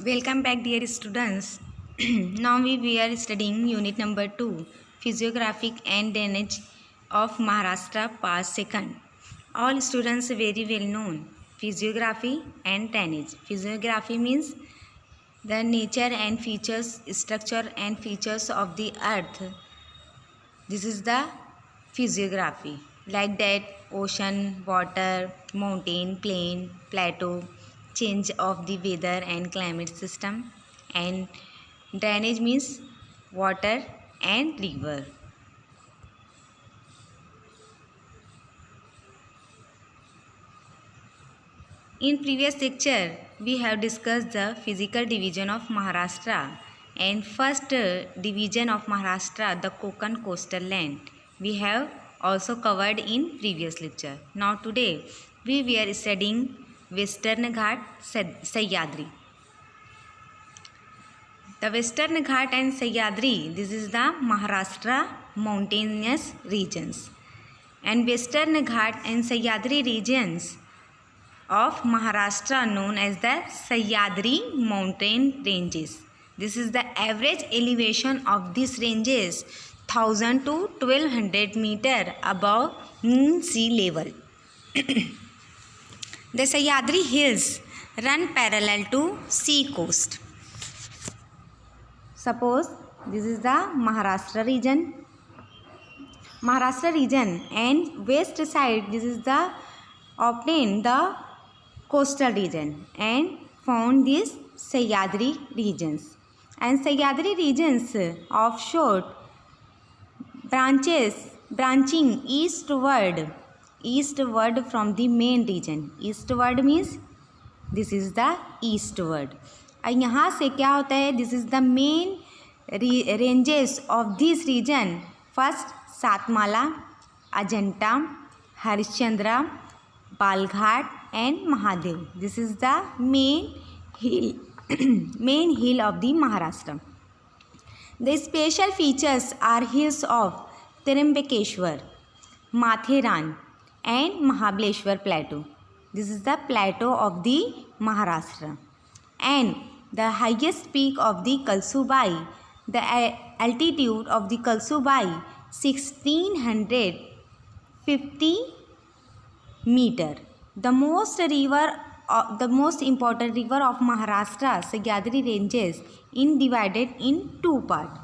Welcome back, dear students. Now we are studying unit number 2, Physiographic and Drainage of Maharashtra, part 2nd. All students very well known physiography and drainage. Physiography means the nature and features, structure and features of the earth. This is the physiography. Like that, ocean, water, mountain, plain, plateau, change of the weather and climate system. And drainage means water and river. In previous lecture, we have discussed the physical division of Maharashtra, and first division of Maharashtra, the Konkan coastal land, we have also covered in previous lecture. Now today we were studying Western Ghat, Sahyadri. The Western Ghat and Sahyadri, this is the Maharashtra mountainous regions, and Western Ghat and Sahyadri regions of Maharashtra known as the Sahyadri mountain ranges. This is the average elevation of these ranges 1000 to 1200 meter above mean sea level. The Sahyadri hills run parallel to sea coast. Suppose this is the Maharashtra region. And west side this is the obtained the coastal region and found these Sahyadri regions. And Sahyadri regions offshore branching eastward from the main region. Eastward means this is the eastward. और यहाँ से क्या होता है, this is the main ranges of this region. First Satmala, Ajanta, Harishchandra, Balghat and Mahadev. This is the main hill of the Maharashtra. The special features are hills of Trimbakeshwar, Matheran and Mahabaleshwar plateau. This is the plateau of the Maharashtra. And the highest peak of the Kalsubai, the altitude of the Kalsubai 1650 meter. The most important river of Maharashtra, Sahyadri ranges, divided in two parts.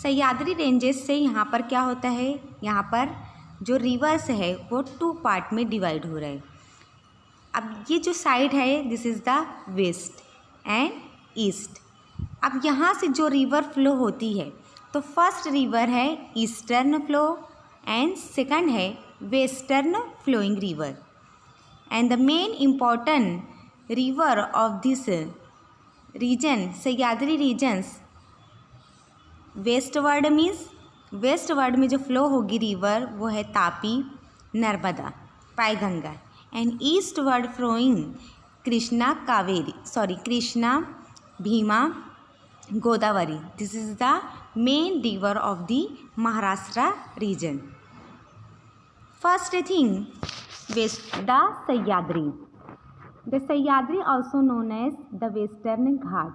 Sahyadri ranges से यहाँ पर क्या होता है, यहाँ पर जो reverse है वो टू पार्ट में डिवाइड हो रहा है. अब ये जो साइड है this is the west and east. अब यहाँ से जो रिवर फ्लो होती है तो फर्स्ट रिवर है ईस्टर्न फ्लो एंड सेकंड है western flowing river. And the main important river of this region, Sahyadri regions, westward में जो फ्लो होगी रिवर वो है Tapi, Narmada, Painganga. And eastward flowing Krishna, Bhima, Godavari. This is the main river of the Maharashtra region. First thing, the Sahyadri. The Sahyadri also known as the Western Ghat.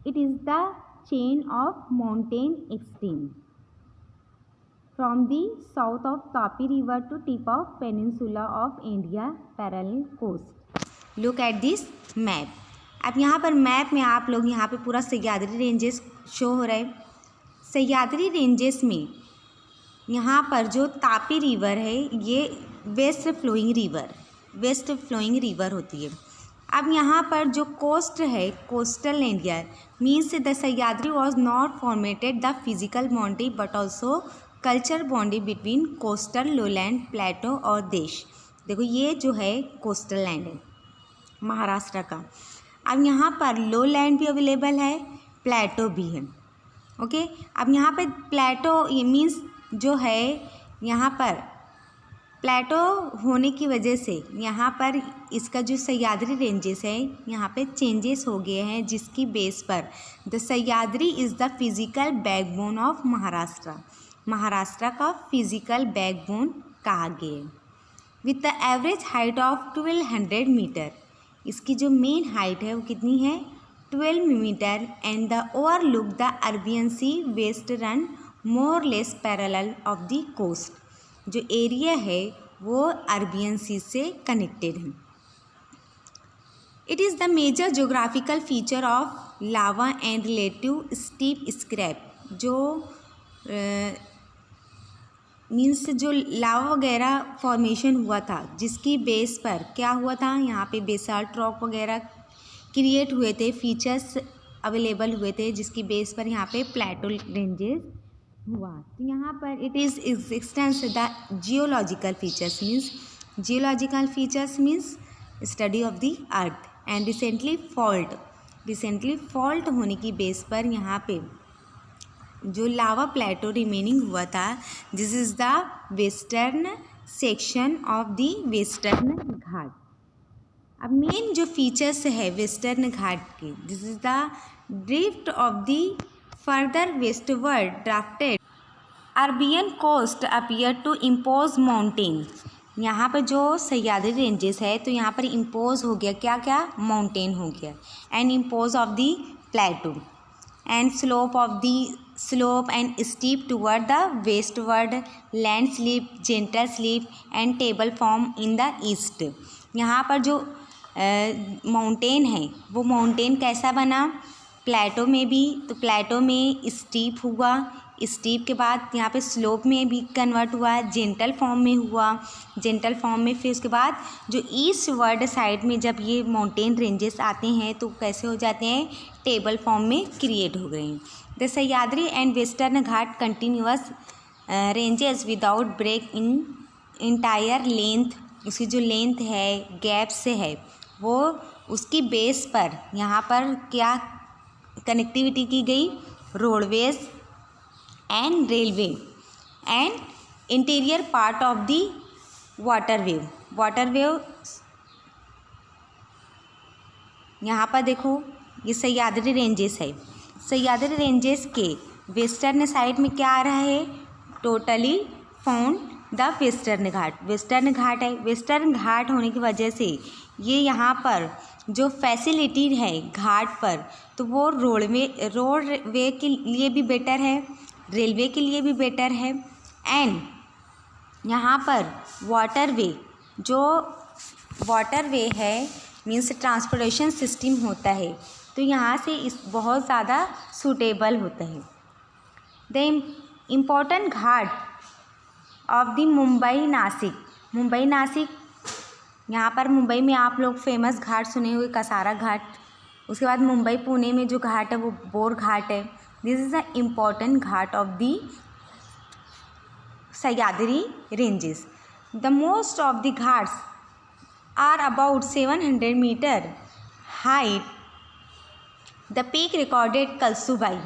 It is the chain of mountain extend from the south of Tapi river to tip of peninsula of India parallel coast. Look at this map. अब यहाँ पर map में आप लोग यहाँ पे पूरा Sahyadri ranges show हो रहा है. सह्याद्री रेंजेस में यहाँ पर जो तापी रिवर है ये वेस्ट फ्लोइंग रिवर होती है. अब यहाँ पर जो कोस्ट है, coastal area means the Sahyadri was not formatted the physical boundary but also culture boundary between coastal, lowland, plateau और देश. देखो ये जो है कोस्टल लैंड है महाराष्ट्र का. अब यहाँ पर लो लैंड भी अवेलेबल है, प्लेटो भी है. ओके अब यहाँ पे प्लेटो ये मीन्स जो है यहाँ पर प्लेटो होने की वजह से यहाँ पर इसका जो सह्याद्री रेंजेस है यहाँ पे चेंजेस हो गए हैं, जिसकी बेस पर the Sahyadri is the physical backbone of Maharashtra का फिज़िकल बैकबोन कहा गया है. With the average height of 1200 metre इसकी जो मेन हाइट है वो कितनी है 12 metre and the overlook the Arabian sea western more less parallel of the coast. जो एरिया है वो अरबियन सी से कनेक्टेड है। It is the major geographical feature of lava and relative steep scarp. जो मीन्स जो लावा वगैरह फॉर्मेशन हुआ था जिसकी बेस पर क्या हुआ था, यहाँ पे बेसाल्ट रॉक वगैरह क्रिएट हुए थे, फीचर्स अवेलेबल हुए थे जिसकी बेस पर यहाँ पे प्लेटो रेंजेस हुआ। तो यहाँ पर it is existence the geological features means study of the earth and recently fault होने की बेस पर यहाँ पे जो लावा प्लेटो रिमेनिंग हुआ था, this is the western section of the western ghat. अब मेन जो फीचर्स है वेस्टर्न घाट के, this is the drift of the further westward drafted Arabian coast appear to impose mountain. यहाँ पर जो सह्याद्री रेंजेस है तो यहाँ पर इम्पोज हो गया क्या क्या माउंटेन हो गया and impose of the plateau and slope and steep toward the westward, landslip, gentle slip and table form in the east। यहाँ पर जो माउंटेन है वो माउंटेन कैसा बना प्लेटो में भी, तो प्लेटो में स्टीप हुआ, स्टीप के बाद यहाँ पे स्लोप में भी कन्वर्ट हुआ, जेंटल फॉर्म में हुआ, जेंटल फॉर्म में फिर उसके बाद जो ईस्ट वर्ड साइड में जब ये माउंटेन रेंजेस आते हैं तो कैसे हो जाते हैं टेबल फॉर्म में क्रिएट हो गए हैं। The Sahyadri and western ghat continuous ranges without break in entire length. उसकी जो लेंथ है गैप से है वो उसकी बेस पर यहाँ पर क्या कनेक्टिविटी की गई, roadways and railway and interior part of the waterway. यहाँ पर देखो ये सह्याद्री रेंजेस है, सह्याद्री रेंजेस के वेस्टर्न साइड में क्या आ रहा है, totally found the western ghat. Western ghat है, वेस्टर्न घाट होने की वजह से ये यहाँ पर जो फैसिलिटी है घाट पर तो वो रोडवे के लिए भी बेटर है, रेलवे के लिए भी बेटर है एंड यहाँ पर वाटरवे है मीन्स ट्रांसपोर्टेशन सिस्टम होता है तो यहाँ से इस बहुत ज़्यादा सूटेबल होता है। The important Ghat of the Mumbai Nashik, यहाँ पर मुंबई में आप लोग फेमस घाट सुने हुए कसारा घाट, उसके बाद मुंबई पुणे में जो घाट है वो बोर घाट है। This is the important ghat of the Sahyadri ranges. The most of the ghats are about 700 metre height. The peak recorded Kalsubai,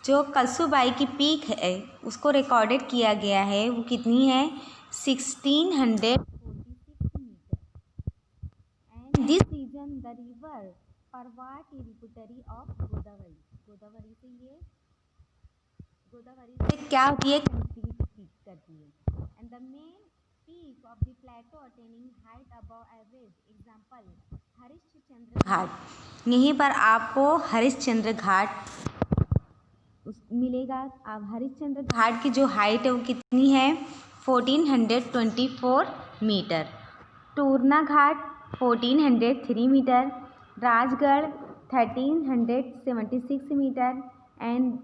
जो कलसूबाई की पीक है उसको रिकॉर्डेड किया गया है वो कितनी है 1646 metre and this region the river Parva tributary of Godavari से क्या होती है कनेक्टिविटी करती है and the main peak of the plateau attaining height above average example Harishchandra ghat. यहीं पर आपको हरिश्चंद्र घाट मिलेगा। अब हरिश्चंद्र घाट की जो हाइट है वो कितनी है 1424 metre, Turna ghat 1403 metre, Rajgarh 1376 metre and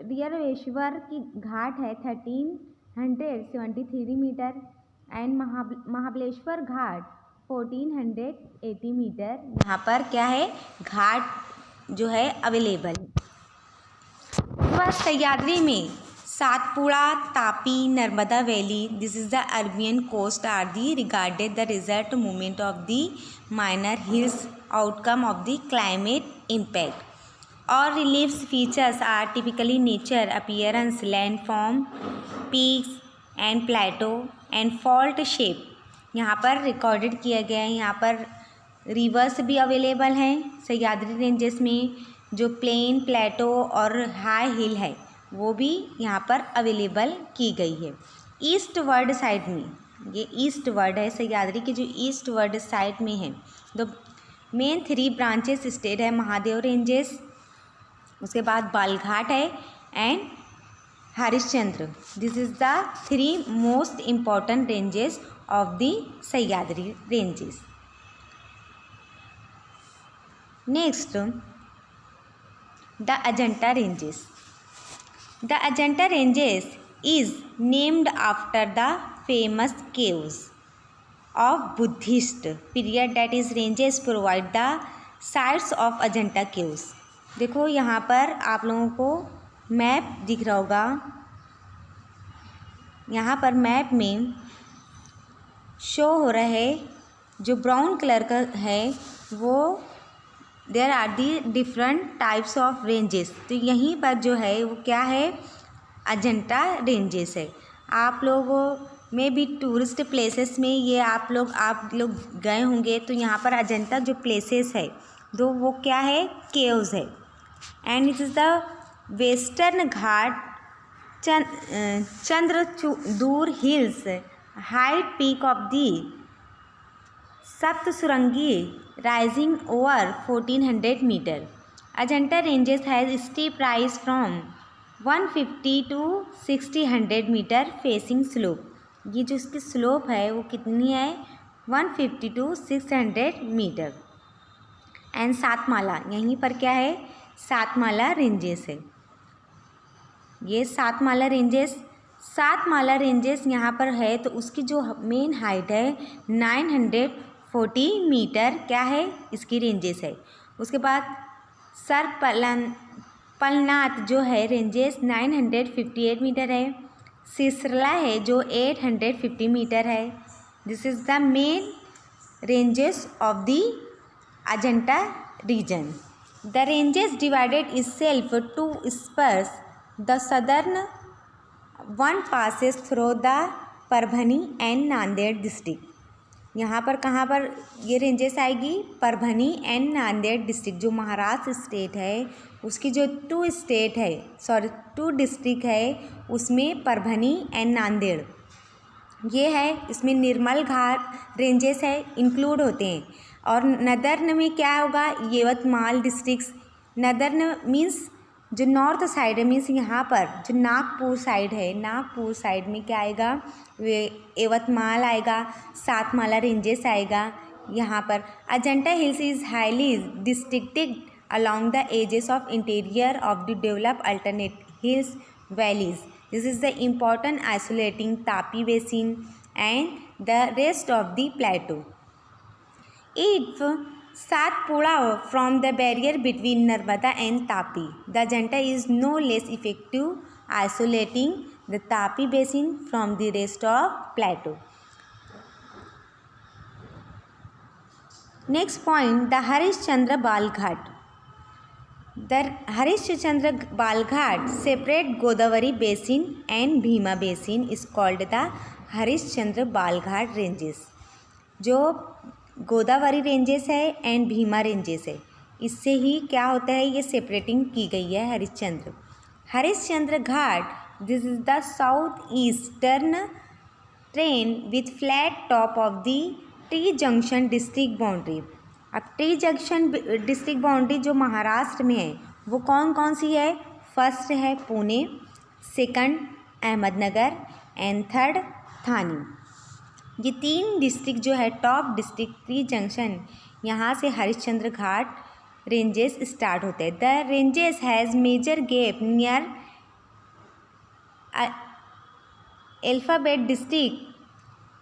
Raireshwar की घाट है 1373 metre and Mahabaleshwar ghat 1480 metre. यहाँ पर क्या है घाट जो है अवेलेबल। बस सह्याद्री में Satpura, Tapi, Narmada valley, this is the Arabian coast are the regarded the result movement of the minor hills outcome of the climate impact और reliefs features are typically nature appearance, landform, peaks and plateau and fault shape यहाँ पर recorded किया गया है। यहाँ पर reverse भी available हैं सह्याद्री रेंजेस में, जो प्लेन, प्लेटो और हाई हिल है वो भी यहाँ पर अवेलेबल की गई है। ईस्ट वर्ड साइड में ये ईस्ट वर्ड है, सह्याद्री के जो ईस्ट वर्ड साइड में है। द मेन 3 ब्रांचेस स्टेट है महादेव रेंजेस, उसके बाद बालघाट है and Harishchandra. This is the 3 most important ranges of the Sahyadri ranges. Next, the Ajanta ranges. The Ajanta Ranges is named after the famous caves of Buddhist period, that is ranges provide the sites of Ajanta caves। देखो यहाँ पर आप लोगों को map दिख रहा होगा, यहाँ पर मैप में शो हो रहा है जो ब्राउन कलर का है वो there are the different types of ranges. तो यहीं पर जो है वो क्या है, अजंता रेंजेस है। आप लोगों में भी टूरिस्ट प्लेसेस में ये आप लोग गए होंगे, तो यहाँ पर अजंता जो प्लेसेस है तो वो क्या है, केव्स है। And it is the western ghat Chandrachud hills height peak of the Saptasurangi rising over 1400 meter। Ajanta ranges has steep rise from 150 to 60 meter facing slope। ये जो इसकी स्लोप है वो कितनी है, 150 to 600 मीटर। एंड सातमाला, यहीं पर क्या है, सातमाला रेंजेस है। ये सातमाला रेंजेस यहाँ पर है, तो उसकी जो मेन हाइट है 940 मीटर क्या है, इसकी रेंजेस है। उसके बाद सर पलनाथ जो है रेंजेस 958 मीटर है। सिसरला है जो 850 मीटर है। This is the main ranges of the Ajanta region. The ranges divided itself to spurs. The southern one passes through the Parbhani and Nanded district. यहाँ पर कहाँ पर ये रेंजेस आएगी, परभनी एंड नांदेड़ डिस्ट्रिक्ट जो महाराष्ट्र स्टेट है उसकी जो 2 डिस्ट्रिक्ट है उसमें परभनी एंड नांदेड़ ये है। इसमें निर्मल घाट रेंजेस है इंक्लूड होते हैं। और नदर्न में क्या होगा, यवतमाल डिस्ट्रिक्ट। नदर्न मीन्स जो नॉर्थ साइड है, मीन्स यहाँ पर जो नागपुर साइड है, नागपुर साइड में क्या आएगा, वे यवतमाल आएगा, सातमाला रेंजेस आएगा। यहाँ पर Ajanta hills is highly districted along the edges of interior of the developed alternate hills valleys। This is the important isolating Tapi basin and the rest of the plateau। If Satpura from the barrier between Narmada and Tapi, the Ajanta is no less effective isolating the Tapi basin from the rest of plateau। Next point, the Harishchandra Balghat। The Harishchandra Balghat separate Godavari basin and Bhima basin is called the Harishchandra Balghat ranges। जो Godavari ranges है and Bhima ranges है, इससे ही क्या होता है, ये separating की गई है Harishchandra ghat. This is the south eastern terrain with flat top of the T junction district boundary. अब टी जंक्शन डिस्ट्रिक्ट बाउंड्री जो महाराष्ट्र में है वो कौन कौन सी है, फर्स्ट है Pune, second Ahmednagar and third Thane. ये 3 डिस्ट्रिक्ट जो है टॉप डिस्ट्रिक्ट टी जंक्शन, यहाँ से हरिश्चंद्र घाट रेंजेस स्टार्ट होते हैं। The ranges has major gap near alphabet district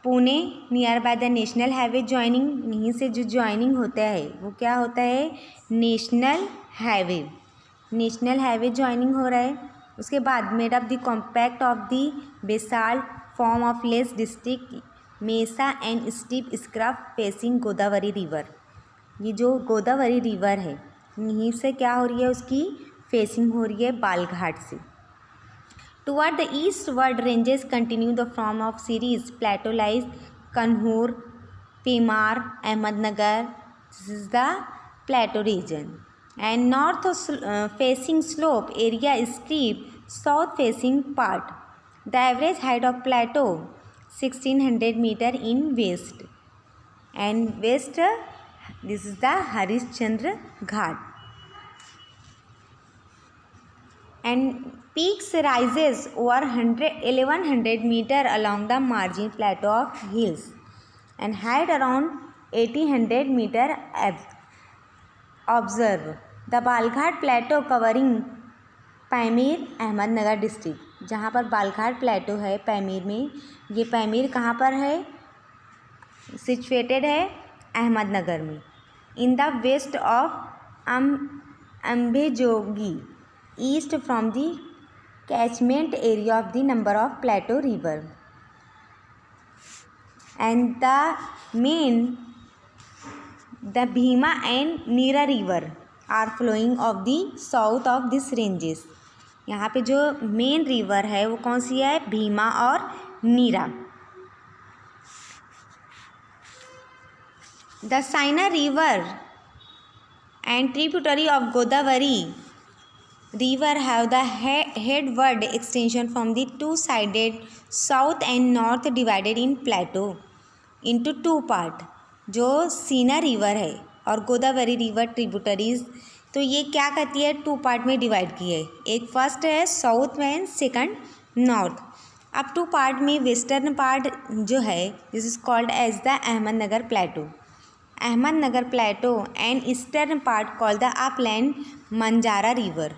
Pune near by the national highway joining. यहीं से जो ज्वाइनिंग होता है वो क्या होता है, नेशनल हाईवे ज्वाइनिंग हो रहा है। उसके बाद made up the compact of the basalt form of less district mesa and steep scarp facing Godavari river. ये जो गोदावरी रिवर है यहीं से क्या हो रही है, उसकी फेसिंग हो रही है बालघाट से। Toward the eastward ranges continue the form of series plateau lies Kanhur, Pimar, Ahmednagar। This is the plateau region and north facing slope area is steep, south facing part। The average height of plateau 1600 meter in west, and west this is the Harishchandra Ghat. And peaks rises over 1100 meter along the margin plateau of hills and height around 1800 meter. Observe the Balghat plateau covering पैमीर Ahmednagar district. जहाँ पर बालघाट प्लेटो है पैमीर में, ये पैमीर कहाँ पर है, situated है अहमदनगर में. In the west of Ambejogai, east from the catchment area of the number of plateau river, and the Bhima and Nira river are flowing of the south of this ranges. यहाँ पे जो मेन रिवर है वो कौन सी है, भीमा और Nira. The Sina river and tributary of Godavari river have the headward extension from the two-sided south and north divided in plateau into two part. जो सीना रिवर है और गोदावरी रिवर ट्रिब्यूटरीज, तो ये क्या कहती है, टू पार्ट में डिवाइड की है. एक फर्स्ट है साउथ में एंड सेकंड नॉर्थ. अब टू पार्ट में वेस्टर्न पार्ट जो है this is called as the Ahmednagar plateau, Ahmednagar plateau, and eastern part called the upland Manjara river.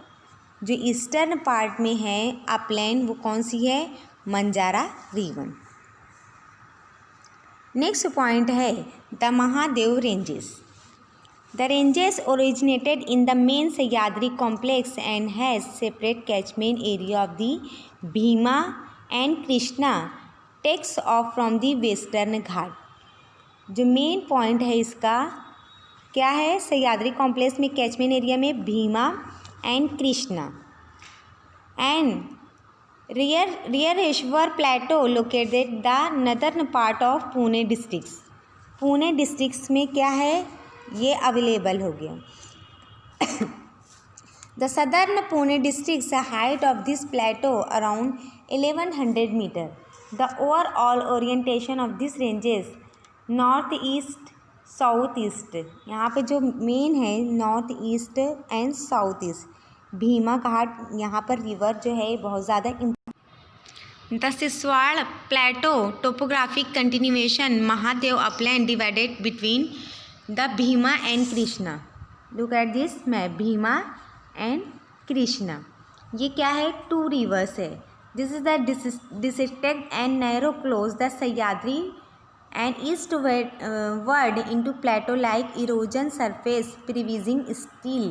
जो ईस्टर्न पार्ट में है अपलैंड वो कौन सी है, मंजारा रिवर. नेक्स्ट पॉइंट है the Mahadev ranges. The ranges originated in the main Sahyadri complex and has separate catchment area of the Bhima and Krishna takes of from the western ghat. जो main point है इसका क्या है, सह्याद्री कॉम्प्लेक्स में कैचमेंट एरिया में Bhima and Krishna, and Raireshwar plateau located the northern part of Pune districts. Pune districts में क्या है, ये अवेलेबल हो गया. The southern Pune districts height of this plateau around 1100 metre. The overall orientation of this ranges north east south east. यहाँ पे जो मेन है north east and south east. Bhima ghat यहाँ पर रिवर जो है बहुत ज़्यादा. The Saswad plateau topographic continuation Mahadev upland divided between the Bhima and Krishna. Look at this map, Bhima and Krishna. ये क्या है, टू रिवर्स है. This is the district and narrow close the Sahyadri and eastward into plateau-like erosion surface prevising steel.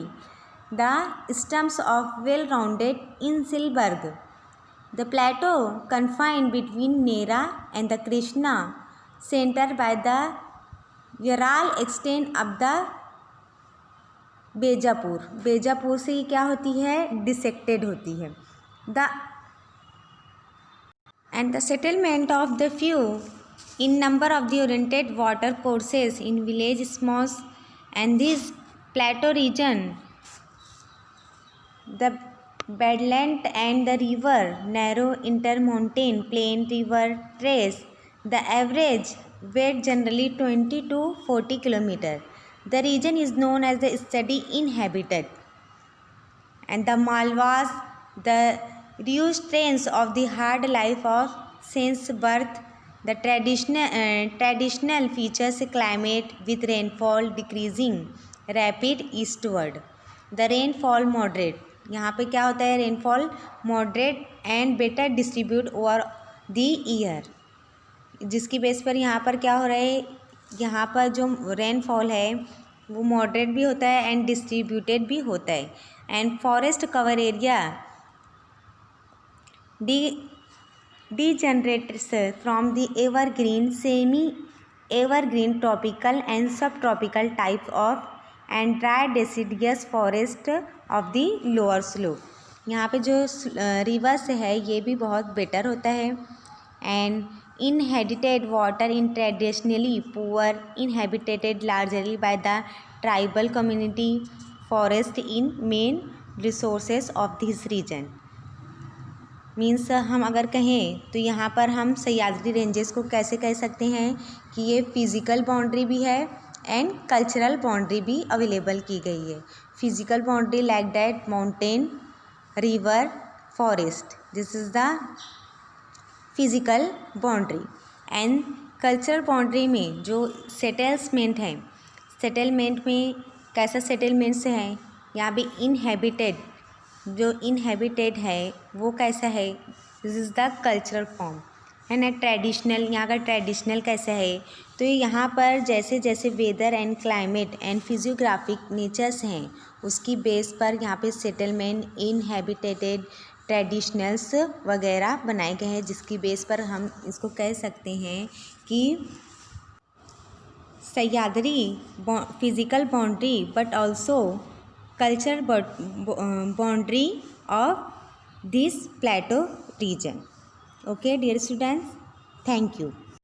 The stumps of well-rounded Inselberg. The plateau confined between Nera and the Krishna center by the Viral extend up the Bejapur. Bejapur से क्या होती है, dissected होती है. The and the settlement of the few in number of the oriented water courses in village small and this plateau region, the bedland and the river narrow intermountain plain river trace. The average weight generally 20 to 40 kilometer. The region is known as the steady inhabited, and the Malwas, the restraints of the hard life of since birth. The traditional features climate with rainfall decreasing rapid eastward. The rainfall moderate. यहाँ पे क्या होता है, rainfall moderate and better distribute over the year. जिसकी base पर यहाँ पर क्या हो रहा है, यहाँ पर जो rainfall है वो moderate भी होता है and distributed भी होता है. And forest cover area degenerates from the evergreen, semi-evergreen, tropical and subtropical types of and dry deciduous forest of the lower slope. यहाँ पे जो रिवर्स है ये भी बहुत बेटर होता है. And inhabited water in traditionally poor inhabited largely by the tribal community. Forest in main resources of this region. Means हम अगर कहें तो यहाँ पर हम सह्याद्री रेंजेस को कैसे कह सकते हैं कि ये फिज़िकल बाउंड्री भी है एंड कल्चरल बाउंड्री भी अवेलेबल की गई है। Physical boundary like that mountain, river, forest, this is the physical boundary. And cultural boundary में जो सेटलमेंट है, सेटलमेंट में कैसा सेटलमेंट्स है, यहाँ पे इनहेबिटेड, जो इनहेबिटेड है वो कैसा है, this is the cultural form है ना। ट्रेडिशनल, यहाँ का ट्रेडिशनल कैसा है, तो यहाँ पर जैसे जैसे weather and climate and physiographic natures हैं उसकी बेस पर यहाँ पे सेटलमेंट, इनहेबिटेटेड, ट्रेडिशनल्स वगैरह बनाए गए हैं, जिसकी बेस पर हम इसको कह सकते हैं कि Sahyadri physical boundary but also culture boundary of this plateau region. Okay dear students, thank you.